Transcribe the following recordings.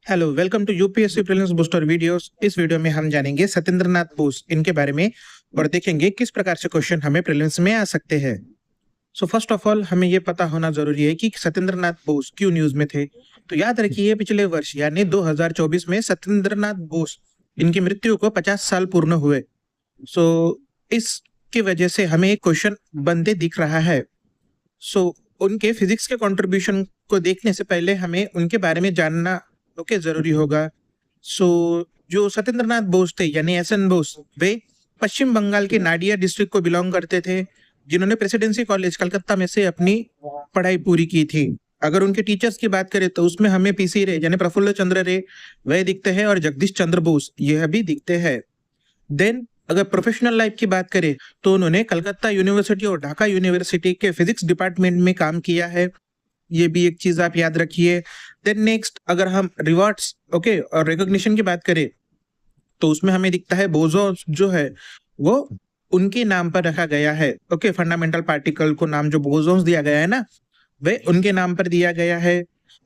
Hello, welcome to UPSC prelims booster videos. इस video में हम जानेंगे सत्येंद्र नाथ बोस इनके बारे में और देखेंगे किस प्रकार से क्वेश्चन हमें प्रीलिम्स में आ सकते हैं। सो फर्स्ट ऑफ ऑल हमें ये पता होना जरूरी है कि सत्येंद्र नाथ बोस क्यों न्यूज में थे। तो याद रखिए, पिछले वर्ष यानी 2024 में सत्येंद्र नाथ बोस इनकी मृत्यु को 50 साल पूर्ण हुए। सो इसकी वजह से हमें एक क्वेश्चन बनते दिख रहा है। सो उनके फिजिक्स के कंट्रीब्यूशन को देखने से पहले हमें उनके बारे में जानना जरूरी होगा। सो जो सत्येंद्र नाथ बोस थे यानी एसएन बोस, वे पश्चिम बंगाल के नाडिया डिस्ट्रिक्ट को बिलोंग करते थे, जिन्होंने प्रेसिडेंसी कॉलेज कलकत्ता में से अपनी पढ़ाई पूरी की थी। अगर उनके टीचर्स की बात करें तो उसमें हमें पीसी रे यानी प्रफुल्ल चंद्र रे वह दिखते हैं और जगदीश चंद्र बोस यह भी दिखते हैं। देन अगर प्रोफेशनल लाइफ की बात करें तो उन्होंने कलकत्ता यूनिवर्सिटी और ढाका यूनिवर्सिटी के फिजिक्स डिपार्टमेंट में काम किया है, ये भी एक चीज आप याद रखिए। देन नेक्स्ट अगर हम रिवॉर्ड्स और रिकॉग्निशन की बात करें तो उसमें हमें दिखता है बोसोन जो है वो उनके नाम पर रखा गया है। फंडामेंटल पार्टिकल को नाम जो बोसोन्स दिया गया है ना, वे उनके नाम पर दिया गया है।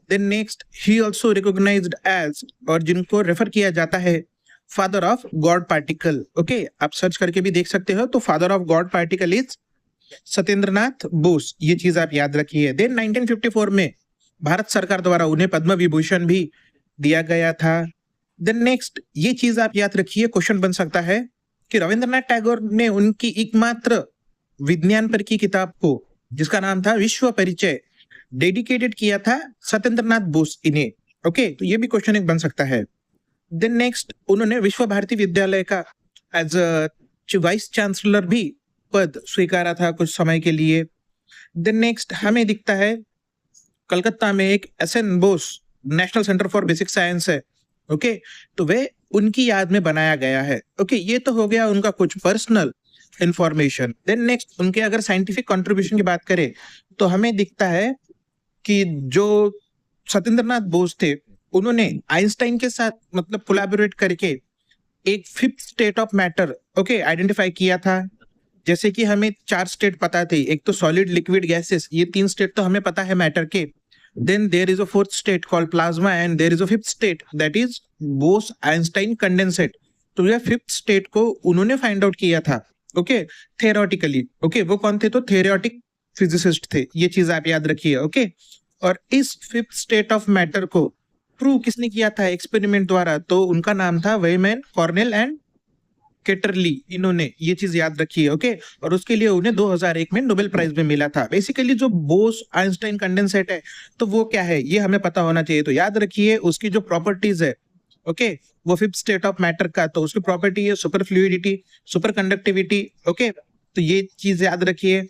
Then next he also recognised as, और जिनको रेफर किया जाता है, फादर ऑफ गॉड पार्टिकल। आप सर्च करके भी देख सकते हो, तो father of God particle is Satyendra Nath Bose, ये चीज आप याद रखिए। देन 1954 में भारत सरकार द्वारा उन्हें पद्म विभूषण भी दिया गया था। देन नेक्स्ट ये चीज आप याद रखिए, क्वेश्चन बन सकता है कि रविंद्रनाथ टैगोर ने उनकी एकमात्र विज्ञान पर की किताब को, जिसका नाम था विश्व परिचय, डेडिकेटेड किया था सत्येंद्र नाथ बोस इन्हें। तो ये भी क्वेश्चन एक बन सकता है। देन नेक्स्ट उन्होंने विश्व भारती विद्यालय का एज वाइस चांसलर भी पद स्वीकारा था कुछ समय के लिए। देन नेक्स्ट हमें दिखता है कलकत्ता में एक S N Bose national centre for basic science है। तो वे उनकी याद में बनाया गया है। ये तो हो गया उनका कुछ पर्सनल इंफॉर्मेशन। देन नेक्स्ट उनके अगर साइंटिफिक कंट्रीब्यूशन की बात करें तो हमें दिखता है कि जो सत्येंद्र नाथ बोस थे उन्होंने आइंस्टाइन के साथ मतलब कोलैबोरेट करके एक fifth state of matter identify किया था। जैसे कि हमें 4 स्टेट पता थे, एक तो सॉलिड, लिक्विड, गैसेस, ये 3 स्टेट तो हमें पता है मैटर के। Then there is a fourth state called plasma and there is a fifth state that is Bose Einstein condensate. तो यह फिफ्थ स्टेट को उन्होंने फाइंड आउट किया था थेरोटिकली। वो कौन थे? तो थेरोटिक फिजिसिस्ट थे, ये चीज आप याद रखिए। और इस फिफ्थ स्टेट ऑफ मैटर को प्रूव किसने किया था एक्सपेरिमेंट द्वारा? तो उनका नाम था वेयमैन, कॉर्नेल एंड केटरली, इन्होंने, ये चीज याद रखी है। और उसके लिए उन्हें 2001 में नोबेल प्राइज भी मिला था। बेसिकली जो बोस आइंस्टाइन कंडेंसेट है तो वो क्या है ये हमें पता होना चाहिए। तो याद रखिए उसकी जो प्रॉपर्टीज है वो फिफ्थ स्टेट ऑफ मैटर का, तो उसकी प्रॉपर्टी है सुपर फ्लूइडिटी, सुपर कंडक्टिविटी। तो ये चीज याद रखिए।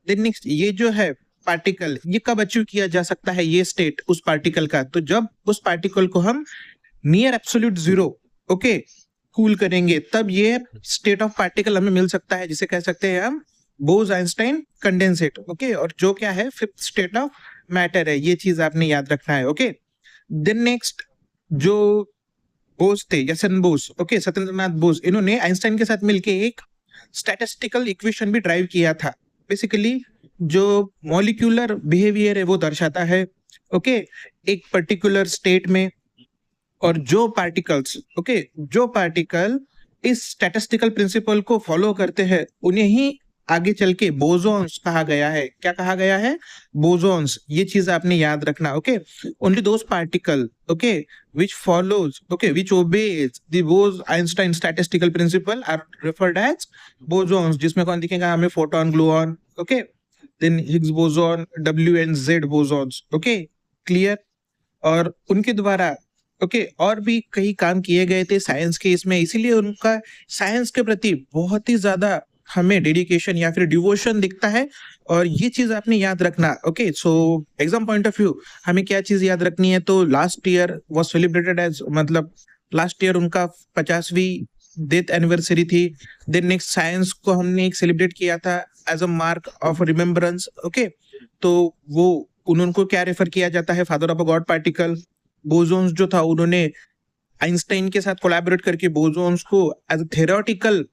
देन नेक्स्ट ये जो है पार्टिकल, ये कब अचीव किया जा सकता है ये स्टेट उस पार्टिकल का? तो जब उस पार्टिकल को हम नियर एब्सोल्यूट जीरो कूल करेंगे तब ये स्टेट ऑफ पार्टिकल हमें मिल सकता है, जिसे कह सकते हैं हम बोस आइंस्टाइन कंडेंसेट। और जो क्या है फिफ्थ स्टेट ऑफ मैटर है, ये चीज आपने याद रखना है। देन नेक्स्ट जो बोस थे, एसएन बोस, सत्येंद्र नाथ बोस, इन्होंने आइंस्टाइन के साथ मिलके एक स्टैटिस्टिकल इक्वेशन भी ड्राइव किया था। बेसिकली जो मॉलिक्यूलर बिहेवियर है वो दर्शाता है एक पर्टिकुलर स्टेट में, और जो पार्टिकल्स जो पार्टिकल इस स्टैटिस्टिकल प्रिंसिपल को फॉलो करते हैं उन्हें ही आगे चल के बोसोन्स कहा गया है। क्या कहा गया है? बोसोन्स, ये चीज आपने याद रखना। Only those particle which follows which obeys the Bose-Einstein statistical principle are referred as bosons, जिसमें कौन दिखेगा हमें? Photon, gluon, then Higgs boson, W and Z bosons. Clear? और उनके द्वारा और भी कई काम किए गए थे साइंस के इसमें, इसीलिए उनका साइंस के प्रति बहुत ही ज्यादा हमें डेडिकेशन या फिर डिवोशन दिखता है। और ये चीज आपने याद रखना। So exam point of view हमें क्या चीज याद रखनी है? तो last year was celebrated as, मतलब लास्ट ईयर उनका 50वीं डेथ एनिवर्सरी थी। देन नेक्स्ट साइंस को हमने एक सेलिब्रेट किया था as a mark of remembrance. तो वो उनको क्या रेफर किया जाता है? Father of a God particle. Bosons जो था उन्होंने आइंस्टाइन के साथ कोलैबोरेट करके बोसोन्स को एज थेरोटिकल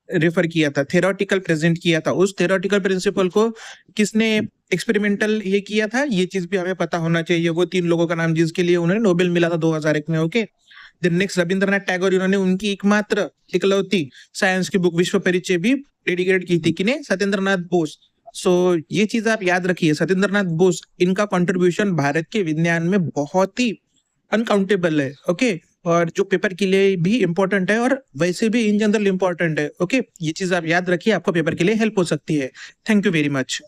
रेफर किया था, थेरोटिकल प्रेजेंट किया था। उस थेरोटिकल प्रिंसिपल को किसने एक्सपेरिमेंटल ये किया था, ये चीज भी हमें पता होना चाहिए। वो 3 लोगों का नाम जिसके लिए उन्हें नोबेल मिला था 2001 में। Okay, then next Rabindranath Tagore, इन्होंने उनकी एकमात्र इकलौती साइंस की बुक विश्व परिचय भी डेडिकेट की थी किन्हें? सत्येंद्रनाथ बोस। सो ये चीज आप याद रखिए, सत्येंद्रनाथ बोस, इनका कंट्रीब्यूशन भारत के विज्ञान में बहुत ही अनकाउंटेबल है। ओके, और जो पेपर के लिए भी इंपॉर्टेंट है और वैसे भी इन जनरल इंपॉर्टेंट है। ओके, ये चीज आप याद रखिए, आपको पेपर के लिए हेल्प हो सकती है। Thank you very much.